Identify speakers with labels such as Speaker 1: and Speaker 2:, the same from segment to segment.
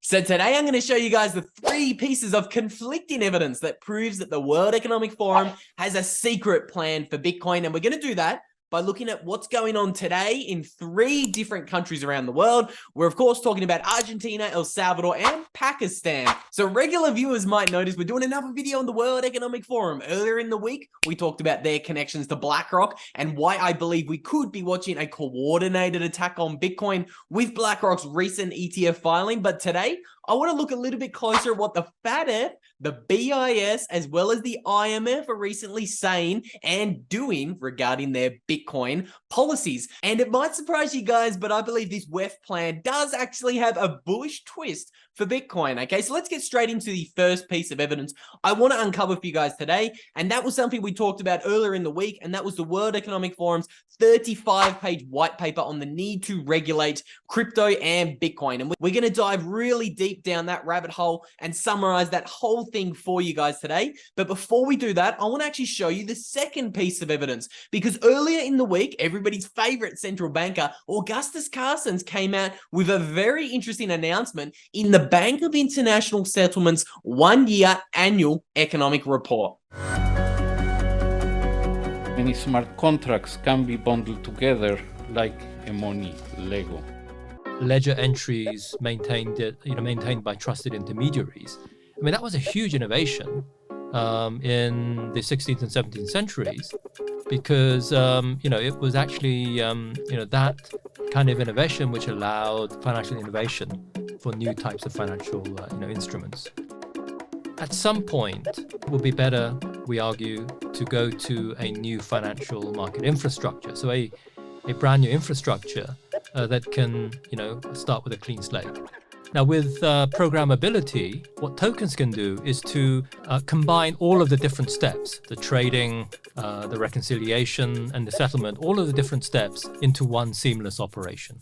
Speaker 1: So today I'm going to show you guys the 3 pieces of conflicting evidence that proves that the World Economic Forum has a secret plan for Bitcoin. And we're going to do that by looking at what's going on today in 3 different countries around the world. We're, of course, talking about Argentina, El Salvador, and Pakistan. So regular viewers might notice we're doing another video on the World Economic Forum. Earlier in the week, we talked about their connections to BlackRock and why I believe we could be watching a coordinated attack on Bitcoin with BlackRock's recent ETF filing. But today, I want to look a little bit closer at what the FATF, the BIS, as well as the IMF are recently saying and doing regarding their Bitcoin policies. And it might surprise you guys, but I believe this WEF plan does actually have a bullish twist for Bitcoin. Okay, so let's get straight into the first piece of evidence I want to uncover for you guys today. And that was something we talked about earlier in the week, and that was the World Economic Forum's 35-page white paper on the need to regulate crypto and Bitcoin. And we're going to dive really deep down that rabbit hole and summarize that whole thing for you guys today. But before we do that, I want to actually show you the second piece of evidence, because earlier in the week, everybody's favorite central banker, Augustus Carstens, came out with a very interesting announcement in the Bank of International Settlements 1-year annual economic report.
Speaker 2: Many smart contracts can be bundled together like a money Lego.
Speaker 3: Ledger entries maintained by trusted intermediaries. I mean, that was a huge innovation in the 16th and 17th centuries, because it was actually that kind of innovation which allowed financial innovation for new types of financial instruments. At some point, it would be better, we argue, to go to a new financial market infrastructure. So a brand new infrastructure that can, start with a clean slate. Now, with programmability, what tokens can do is to combine all of the different steps, the trading, the reconciliation, and the settlement, all of the different steps into one seamless operation.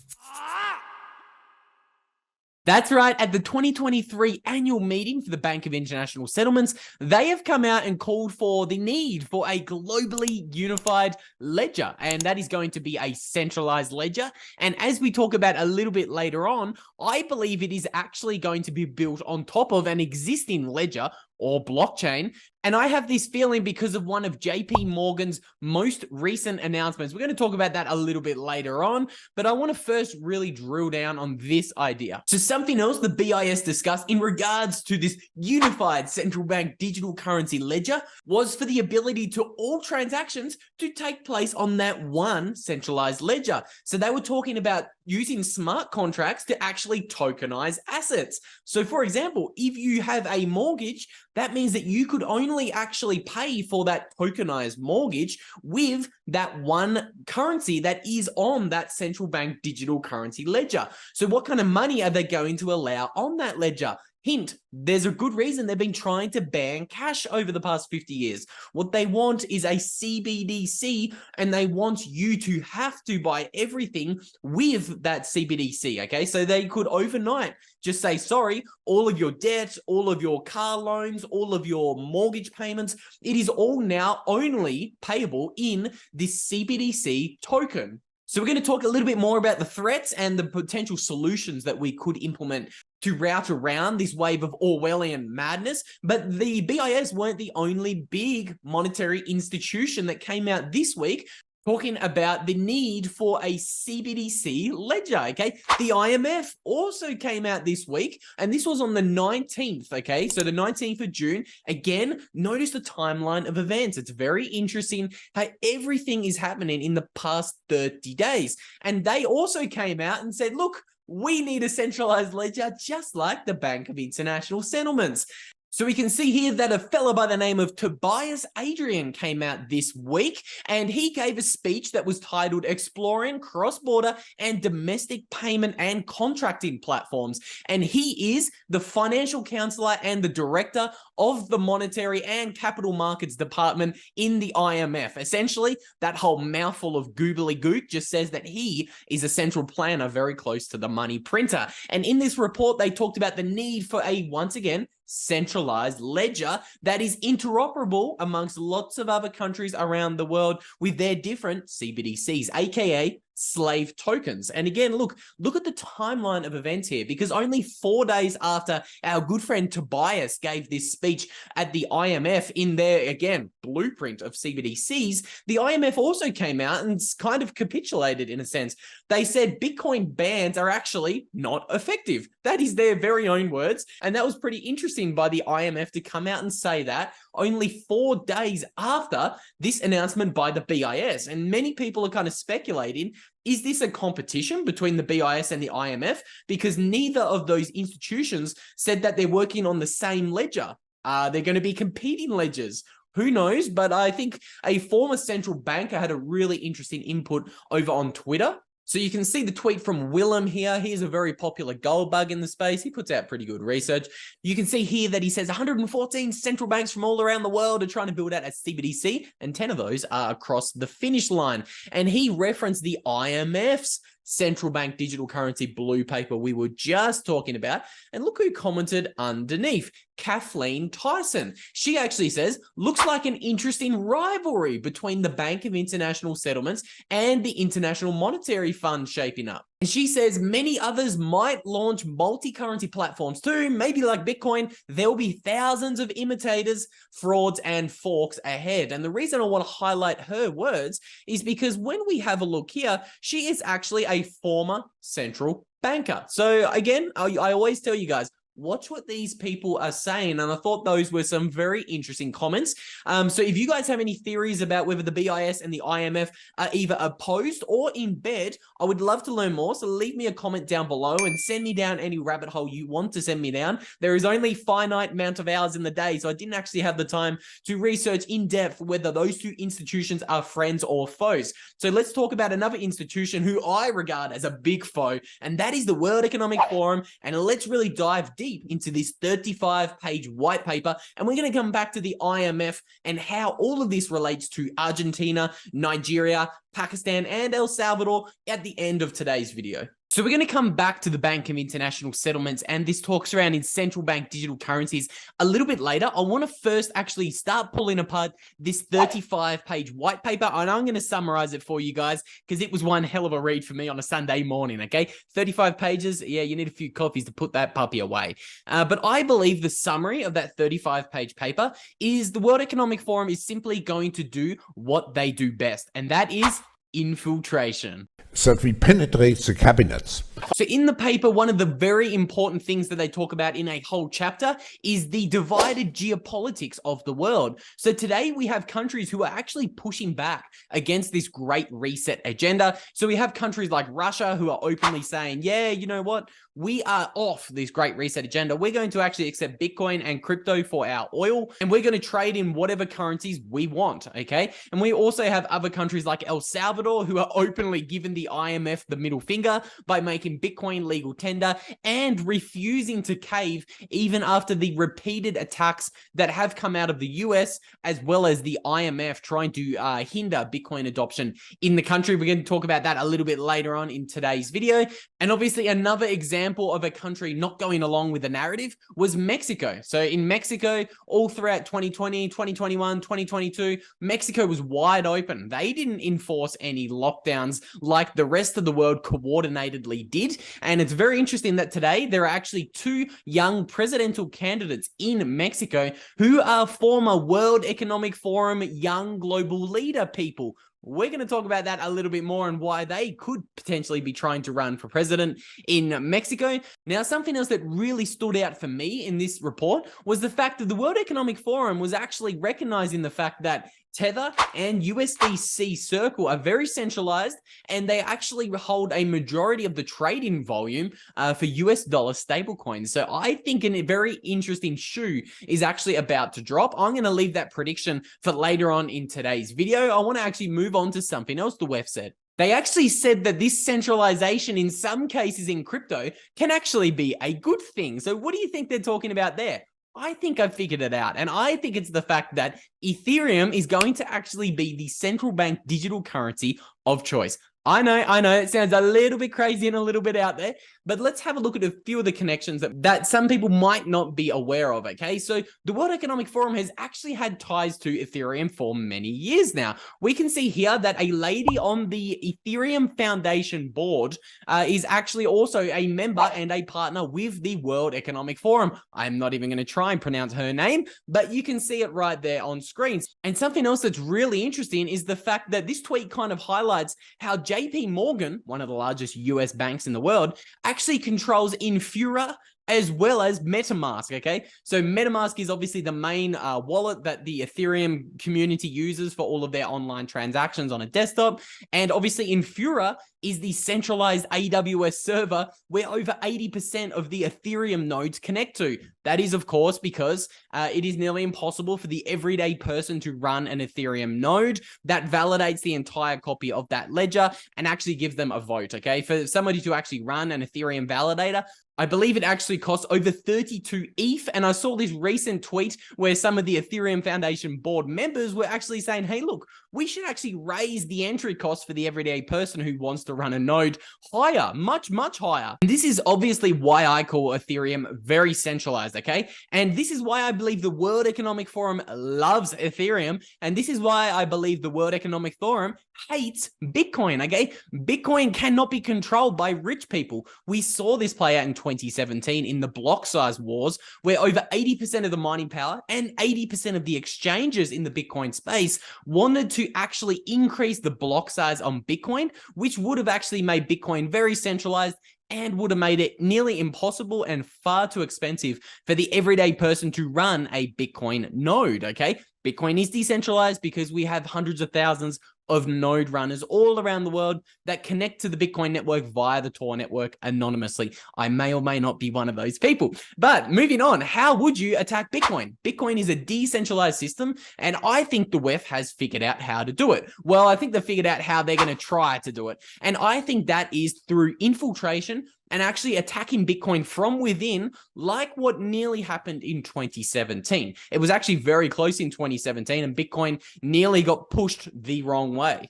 Speaker 1: That's right. At the 2023 annual meeting for the Bank of International Settlements, they have come out and called for the need for a globally unified ledger, and that is going to be a centralized ledger. And as we talk about a little bit later on, I believe it is actually going to be built on top of an existing ledger or blockchain. And I have this feeling because of one of JP Morgan's most recent announcements. We're going to talk about that a little bit later on, but I want to first really drill down on this idea. So something else the BIS discussed in regards to this unified central bank digital currency ledger was for the ability to all transactions to take place on that one centralized ledger. So they were talking about using smart contracts to actually tokenize assets. So for example, if you have a mortgage, that means that you could only actually pay for that tokenized mortgage with that one currency that is on that central bank digital currency ledger. So what kind of money are they going to allow on that ledger? Hint, there's a good reason they've been trying to ban cash over the past 50 years. What they want is a CBDC, and they want you to have to buy everything with that CBDC, okay? So they could overnight just say, sorry, all of your debt, all of your car loans, all of your mortgage payments, it is all now only payable in this CBDC token. So we're going to talk a little bit more about the threats and the potential solutions that we could implement to route around this wave of Orwellian madness. But the BIS weren't the only big monetary institution that came out this week talking about the need for a CBDC ledger, okay? The IMF also came out this week, and this was on the 19th, okay? So the 19th of June. Again, notice the timeline of events. It's very interesting how everything is happening in the past 30 days. And they also came out and said, look, we need a centralized ledger just like the Bank of International Settlements. So we can see here that a fellow by the name of Tobias Adrian came out this week, and he gave a speech that was titled Exploring Cross-Border and Domestic Payment and Contracting Platforms. And he is the financial counselor and the director of the Monetary and Capital Markets Department in the IMF. Essentially, that whole mouthful of googly gook just says that he is a central planner very close to the money printer. And in this report, they talked about the need for a, once again, centralized ledger that is interoperable amongst lots of other countries around the world with their different CBDCs, aka slave tokens. And again, look at the timeline of events here, because only 4 days after our good friend Tobias gave this speech at the IMF in their, again, blueprint of CBDCs, the IMF also came out and kind of capitulated in a sense. They said Bitcoin bans are actually not effective. That is their very own words. And that was pretty interesting by the IMF to come out and say that only 4 days after this announcement by the BIS. And many people are kind of speculating, is this a competition between the BIS and the IMF? Because neither of those institutions said that they're working on the same ledger. They're going to be competing ledgers. Who knows? But I think a former central banker had a really interesting input over on Twitter. So you can see the tweet from Willem here. He's a very popular gold bug in the space. He puts out pretty good research. You can see here that he says 114 central banks from all around the world are trying to build out a CBDC, and 10 of those are across the finish line. And he referenced the IMF's central bank digital currency blue paper we were just talking about. And look who commented underneath. Kathleen Tyson. She actually says, looks like an interesting rivalry between the Bank of International Settlements and the International Monetary Fund shaping up. And she says many others might launch multi-currency platforms too, maybe like Bitcoin. There will be thousands of imitators, frauds, and forks ahead. And the reason I want to highlight her words is because when we have a look here, she is actually a former central banker. So again, I always tell you guys, watch what these people are saying. And I thought those were some very interesting comments. So if you guys have any theories about whether the BIS and the IMF are either opposed or in bed, I would love to learn more. So leave me a comment down below and send me down any rabbit hole you want to send me down. There is only a finite amount of hours in the day, so I didn't actually have the time to research in depth whether those two institutions are friends or foes. So let's talk about another institution who I regard as a big foe, and that is the World Economic Forum. And let's really dive deep into this 35-page white paper, and we're going to come back to the IMF and how all of this relates to Argentina, Nigeria, Pakistan, and El Salvador at the end of today's video. So we're going to come back to the Bank of International Settlements and this talk surrounding central bank digital currencies a little bit later. I want to first actually start pulling apart this 35-page white paper, and I'm going to summarize it for you guys because it was one hell of a read for me on a Sunday morning, okay? 35 pages, yeah, you need a few coffees to put that puppy away. But I believe the summary of that 35-page paper is the World Economic Forum is simply going to do what they do best, and that is infiltration.
Speaker 4: So that we penetrate the cabinets.
Speaker 1: So in the paper, one of the very important things that they talk about in a whole chapter is the divided geopolitics of the world. So today we have countries who are actually pushing back against this great reset agenda. So we have countries like Russia who are openly saying, yeah, you know what? We are off this great reset agenda. We're going to actually accept Bitcoin and crypto for our oil, and we're going to trade in whatever currencies we want, okay? And we also have other countries like El Salvador who are openly giving the IMF the middle finger by making Bitcoin legal tender and refusing to cave even after the repeated attacks that have come out of the US as well as the IMF trying to hinder Bitcoin adoption in the country. We're going to talk about that a little bit later on in today's video. And obviously another example of a country not going along with the narrative was Mexico. So in Mexico, all throughout 2020, 2021, 2022, Mexico was wide open. They didn't enforce any lockdowns like the rest of the world coordinatedly did. And it's very interesting that today there are actually two young presidential candidates in Mexico who are former World Economic Forum young global leader people. We're going to talk about that a little bit more and why they could potentially be trying to run for president in Mexico. Now, something else that really stood out for me in this report was the fact that the World Economic Forum was actually recognizing the fact that Tether and USDC Circle are very centralized, and they actually hold a majority of the trading volume for US dollar stablecoins. So I think a very interesting shoe is actually about to drop. I'm going to leave that prediction for later on in today's video. I want to actually move on to something else the WEF said. They actually said that this centralization in some cases in crypto can actually be a good thing. So what do you think they're talking about there? I think I've figured it out, and I think it's the fact that Ethereum is going to actually be the central bank digital currency of choice. I know. It sounds a little bit crazy and a little bit out there, but let's have a look at a few of the connections that some people might not be aware of, okay? So the World Economic Forum has actually had ties to Ethereum for many years now. We can see here that a lady on the Ethereum Foundation board is actually also a member and a partner with the World Economic Forum. I'm not even going to try and pronounce her name, but you can see it right there on screens. And something else that's really interesting is the fact that this tweet kind of highlights how JP Morgan, one of the largest US banks in the world, actually controls Infura as well as MetaMask, okay? So MetaMask is obviously the main wallet that the Ethereum community uses for all of their online transactions on a desktop. And obviously Infura is the centralized AWS server where over 80% of the Ethereum nodes connect to. That is, of course, because it is nearly impossible for the everyday person to run an Ethereum node that validates the entire copy of that ledger and actually gives them a vote, okay? For somebody to actually run an Ethereum validator, I believe it actually costs over 32 ETH, and I saw this recent tweet where some of the Ethereum Foundation board members were actually saying, hey, look, we should actually raise the entry cost for the everyday person who wants to run a node higher, much, much higher. And this is obviously why I call Ethereum very centralized, okay? And this is why I believe the World Economic Forum loves Ethereum, and this is why I believe the World Economic Forum hates Bitcoin, okay? Bitcoin cannot be controlled by rich people. We saw this play out in 2017 in the block size wars, where over 80% of the mining power and 80% of the exchanges in the Bitcoin space wanted to actually increase the block size on Bitcoin, which would have actually made Bitcoin very centralized and would have made it nearly impossible and far too expensive for the everyday person to run a Bitcoin node, okay? Bitcoin is decentralized because we have hundreds of thousands of node runners all around the world that connect to the Bitcoin network via the Tor network anonymously. I may or may not be one of those people. But moving on, how would you attack Bitcoin? Bitcoin is a decentralized system, and I think the WEF has figured out how to do it. Well, I think they figured out how they're going to try to do it. And I think that is through infiltration and actually attacking Bitcoin from within, like what nearly happened in 2017. It was actually very close in 2017, and Bitcoin nearly got pushed the wrong way.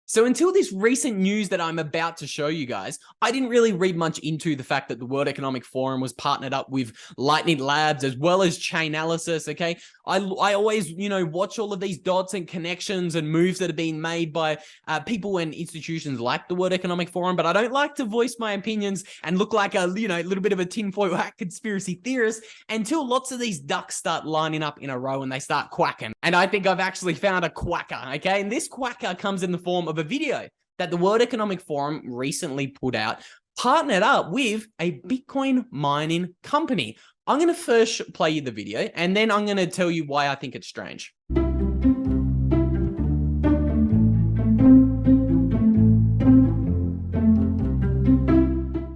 Speaker 1: So until this recent news that I'm about to show you guys, I didn't really read much into the fact that the World Economic Forum was partnered up with Lightning Labs as well as Chainalysis, okay? I always, watch all of these dots and connections and moves that are being made by people and institutions like the World Economic Forum, but I don't like to voice my opinions and look like a, little bit of a tinfoil hat conspiracy theorist until lots of these ducks start lining up in a row and they start quacking. And I think I've actually found a quacker, okay? And this quacker comes in the form of a video that the World Economic Forum recently put out, partnered up with a Bitcoin mining company. I'm going to first play you the video, and then I'm going to tell you why I think it's strange.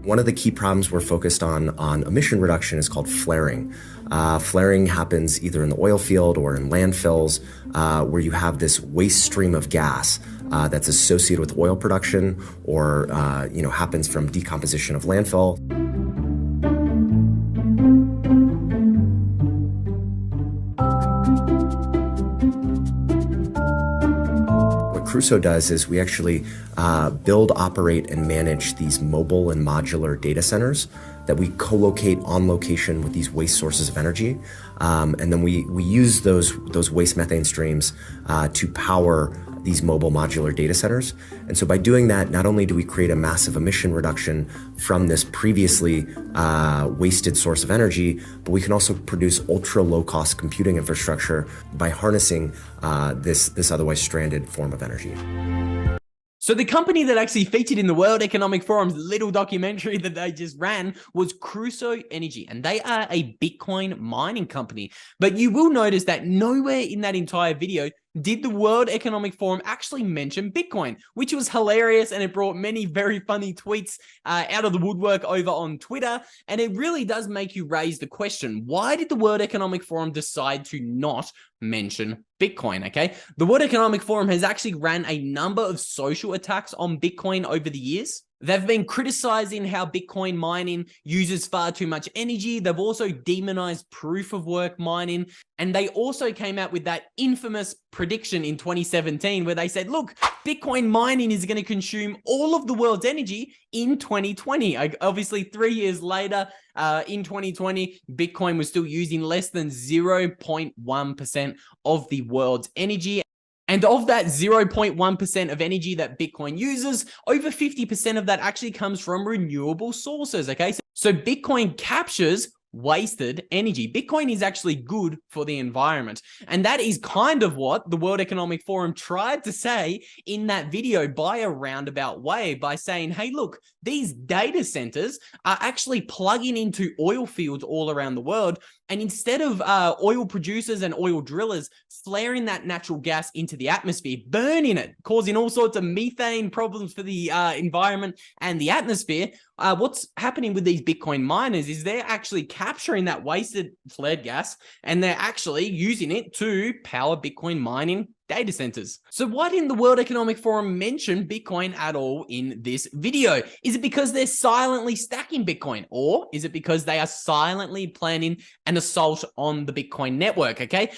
Speaker 5: One of the key problems we're focused on emission reduction is called flaring. Flaring happens either in the oil field or in landfills, where you have this waste stream of gas that's associated with oil production or happens from decomposition of landfill. Crusoe does is we actually build, operate, and manage these mobile and modular data centers that we co-locate on location with these waste sources of energy. And then we use those waste methane streams to power these mobile modular data centers. And so by doing that, not only do we create a massive emission reduction from this previously wasted source of energy, but we can also produce ultra low cost computing infrastructure by harnessing this otherwise stranded form of energy.
Speaker 1: So the company that actually featured in the World Economic Forum's little documentary that they just ran was Crusoe Energy, and they are a Bitcoin mining company. But you will notice that nowhere in that entire video did the World Economic Forum actually mention Bitcoin, which was hilarious, and it brought many very funny tweets out of the woodwork over on Twitter. And it really does make you raise the question, why did the World Economic Forum decide to not mention Bitcoin, okay? The World Economic Forum has actually ran a number of social attacks on Bitcoin over the years. They've been criticizing how Bitcoin mining uses far too much energy. They've also demonized proof of work mining. And they also came out with that infamous prediction in 2017 where they said, look, Bitcoin mining is going to consume all of the world's energy in 2020. Obviously, 3 years later, in 2020, Bitcoin was still using less than 0.1% of the world's energy. And of that 0.1% of energy that Bitcoin uses, over 50% of that actually comes from renewable sources, okay? So Bitcoin captures wasted energy. Bitcoin is actually good for the environment. And that is kind of what the World Economic Forum tried to say in that video by a roundabout way, by saying, hey, look, these data centers are actually plugging into oil fields all around the world. And instead of oil producers and oil drillers flaring that natural gas into the atmosphere, burning it, causing all sorts of methane problems for the environment and the atmosphere, what's happening with these Bitcoin miners is they're actually capturing that wasted flared gas and they're actually using it to power Bitcoin mining data centers. So why didn't the World Economic Forum mention Bitcoin at all in this video? Is it because they're silently stacking Bitcoin, or is it because they are silently planning an assault on the Bitcoin network? Okay,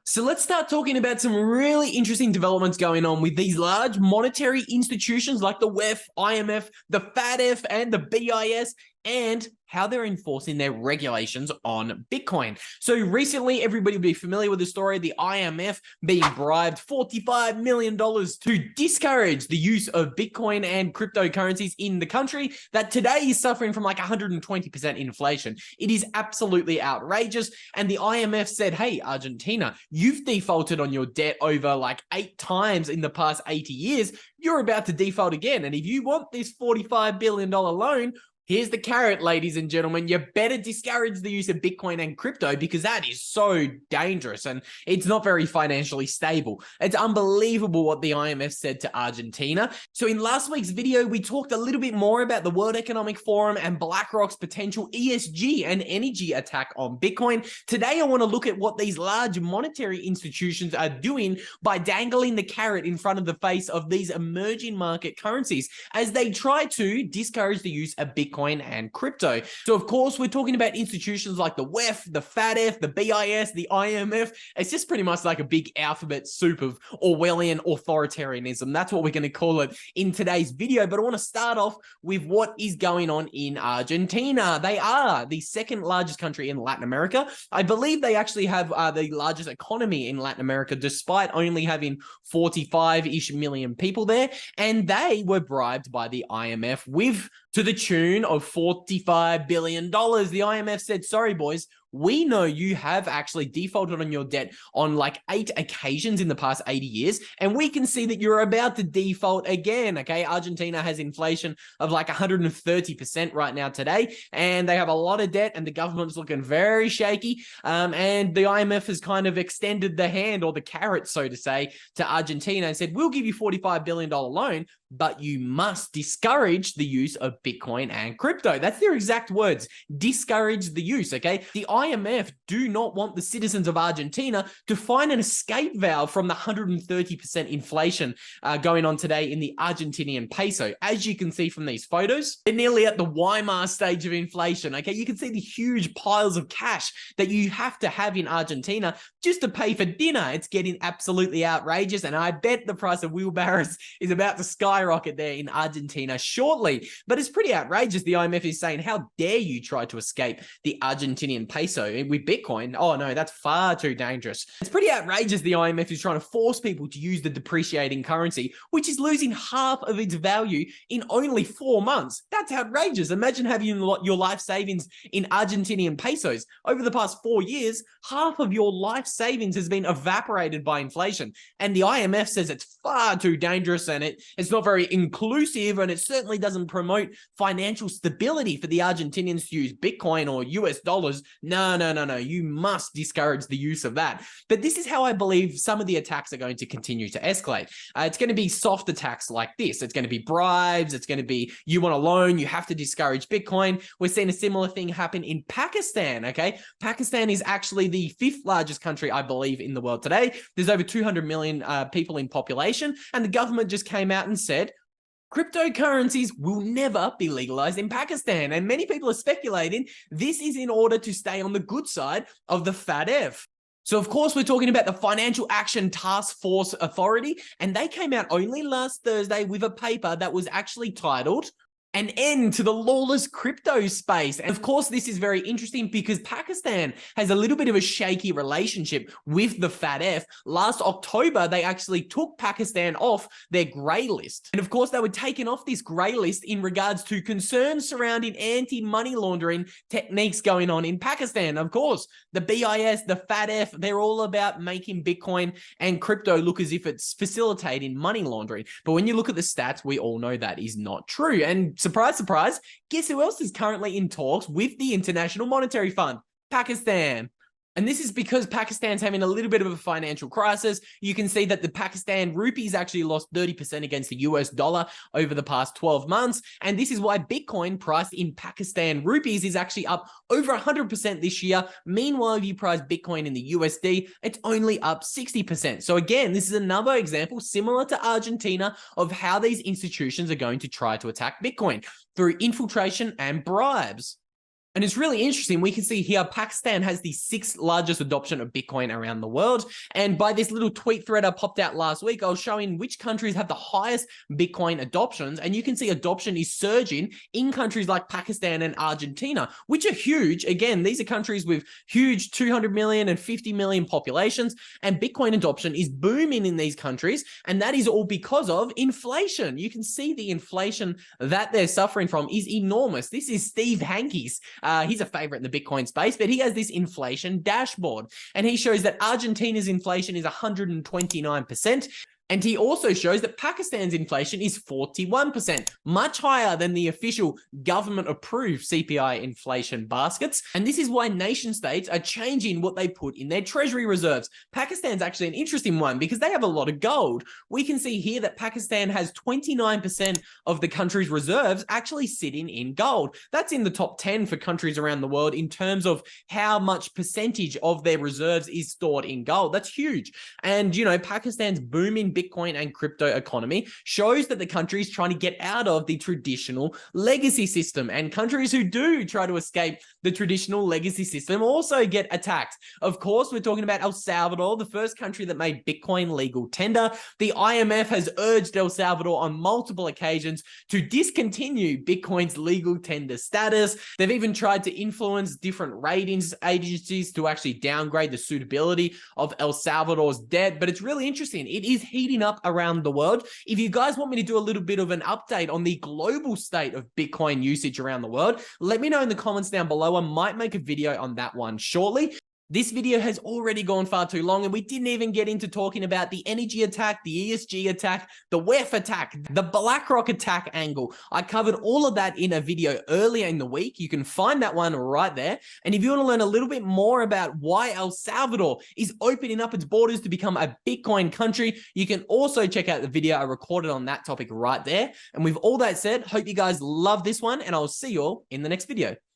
Speaker 1: so let's start talking about some really interesting developments going on with these large monetary institutions like the WEF, IMF, the FATF, and the BIS, and how they're enforcing their regulations on Bitcoin. So recently, everybody will be familiar with the story, the IMF being bribed $45 million to discourage the use of Bitcoin and cryptocurrencies in the country that today is suffering from like 120% inflation. It is absolutely outrageous. And the IMF said, hey, Argentina, you've defaulted on your debt over like 8 times in the past 80 years. You're about to default again. And if you want this $45 billion loan, here's the carrot, ladies and gentlemen. You better discourage the use of Bitcoin and crypto because that is so dangerous and it's not very financially stable. It's unbelievable what the IMF said to Argentina. So in last week's video, we talked a little bit more about the World Economic Forum and BlackRock's potential ESG and energy attack on Bitcoin. Today, I want to look at what these large monetary institutions are doing by dangling the carrot in front of the face of these emerging market currencies as they try to discourage the use of Bitcoin and crypto. So of course, we're talking about institutions like the WEF, the FATF, the BIS, the IMF. It's just pretty much like a big alphabet soup of Orwellian authoritarianism. That's what we're going to call it in today's video. But I want to start off with what is going on in Argentina. They are the second largest country in Latin America. I believe they actually have the largest economy in Latin America, despite only having 45-ish million people there. And they were bribed by the IMF with to the tune of $45 billion. The IMF said, sorry, boys, we know you have actually defaulted on your debt on like 8 occasions in the past 80 years, and we can see that you're about to default again, okay? Argentina has inflation of like 130% right now today, and they have a lot of debt, and the government's looking very shaky, and the IMF has kind of extended the hand, or the carrot, so to say, to Argentina and said, we'll give you $45 billion loan, but you must discourage the use of Bitcoin and crypto. That's their exact words. Discourage the use, okay? The IMF do not want the citizens of Argentina to find an escape valve from the 130% inflation going on today in the Argentinian peso. As you can see from these photos, they're nearly at the Weimar stage of inflation, okay? You can see the huge piles of cash that you have to have in Argentina just to pay for dinner. It's getting absolutely outrageous, and I bet the price of wheelbarrows is about to skyrocket there in Argentina shortly. But it's pretty outrageous. The IMF is saying, how dare you try to escape the Argentinian peso with Bitcoin? Oh no, that's far too dangerous. It's pretty outrageous. The IMF is trying to force people to use the depreciating currency, which is losing half of its value in only 4 months. That's outrageous. Imagine having your life savings in Argentinian pesos. Over the past 4 years, half of your life savings has been evaporated by inflation. And the IMF says it's far too dangerous and it's not very inclusive, and it certainly doesn't promote financial stability for the Argentinians to use Bitcoin or US dollars. No. You must discourage the use of that. But this is how I believe some of the attacks are going to continue to escalate. It's going to be soft attacks like this. It's going to be bribes. It's going to be, you want a loan, you have to discourage Bitcoin. We're seeing a similar thing happen in Pakistan, okay? Pakistan is actually the 5th largest country, I believe, in the world today. There's over 200 million people in population, and the government just came out and said, Cryptocurrencies will never be legalized in Pakistan, and many people are speculating this is in order to stay on the good side of the FATF. So, of course, we're talking about the Financial Action Task Force Authority, and they came out only last Thursday with a paper that was actually titled An End to the Lawless Crypto Space. And of course, this is very interesting because Pakistan has a little bit of a shaky relationship with the FATF. Last October, they actually took Pakistan off their grey list. And of course, they were taken off this grey list in regards to concerns surrounding anti-money laundering techniques going on in Pakistan. Of course, the BIS, the FATF, they're all about making Bitcoin and crypto look as if it's facilitating money laundering. But when you look at the stats, we all know that is not true. And surprise, surprise, guess who else is currently in talks with the International Monetary Fund? Pakistan. And this is because Pakistan's having a little bit of a financial crisis. You can see that the Pakistan rupees actually lost 30% against the US dollar over the past 12 months. And this is why Bitcoin priced in Pakistan rupees is actually up over 100% this year. Meanwhile, if you price Bitcoin in the USD, it's only up 60%. So again, this is another example similar to Argentina of how these institutions are going to try to attack Bitcoin through infiltration and bribes. And it's really interesting. We can see here Pakistan has the 6th largest adoption of Bitcoin around the world. And by this little tweet thread I popped out last week, I was showing which countries have the highest Bitcoin adoptions. And you can see adoption is surging in countries like Pakistan and Argentina, which are huge. Again, these are countries with huge 200 million and 50 million populations. And Bitcoin adoption is booming in these countries. And that is all because of inflation. You can see the inflation that they're suffering from is enormous. This is Steve Hankey's. He's a favorite in the Bitcoin space, but he has this inflation dashboard, and he shows that Argentina's inflation is 129%. And he also shows that Pakistan's inflation is 41%, much higher than the official government-approved CPI inflation baskets. And this is why nation states are changing what they put in their treasury reserves. Pakistan's actually an interesting one because they have a lot of gold. We can see here that Pakistan has 29% of the country's reserves actually sitting in gold. That's in the top 10 for countries around the world in terms of how much percentage of their reserves is stored in gold. That's huge. And, you know, Pakistan's booming Bitcoin and crypto economy shows that the country is trying to get out of the traditional legacy system, and countries who do try to escape the traditional legacy system also get attacked. Of course, we're talking about El Salvador, the first country that made Bitcoin legal tender. The IMF has urged El Salvador on multiple occasions to discontinue Bitcoin's legal tender status. They've even tried to influence different ratings agencies to actually downgrade the suitability of El Salvador's debt. But it's really interesting. It is heating up around the world. If you guys want me to do a little bit of an update on the global state of Bitcoin usage around the world, let me know in the comments down below. I might make a video on that one shortly. This video has already gone far too long, and we didn't even get into talking about the energy attack, the ESG attack, the WEF attack, the BlackRock attack angle. I covered all of that in a video earlier in the week. You can find that one right there. And if you want to learn a little bit more about why El Salvador is opening up its borders to become a Bitcoin country, you can also check out the video I recorded on that topic right there. And with all that said, hope you guys love this one, and I'll see you all in the next video.